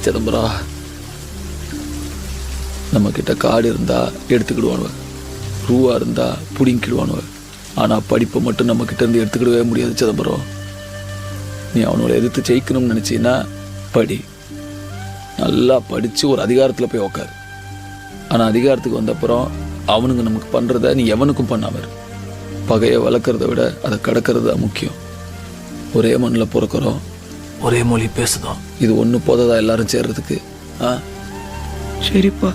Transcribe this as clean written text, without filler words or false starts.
சிதம்பரம், நம்ம கிட்ட காடு இருந்தா எடுத்துக்கிடுவானுவ, ரூவா இருந்தா புடிங்கிடுவானுவ. ஆனா படிப்பை மட்டும் நம்ம கிட்ட இருந்து எடுத்துக்கிடவே முடியாது சிதம்பரம். நீ அவனோட எதிர்த்து ஜெயிக்கணும்னு நினைச்சீன்னா படி, நல்லா படிச்சு ஒரு அதிகாரத்துல போய் உக்காரு. ஆனா அதிகாரத்துக்கு வந்த அப்புறம் அவனுங்க நமக்கு பண்றத நீ எவனுக்கும் பண்ணாம இரு. பகையை வளர்க்கறத விட அதை கடக்கிறது தான் முக்கியம். ஒரே மண்ணில் பிறக்கிறோம், ஒரே மொழி பேசுதோம். இது ஒன்று போததா எல்லாரும் சேர்றதுக்கு? சரிப்பா.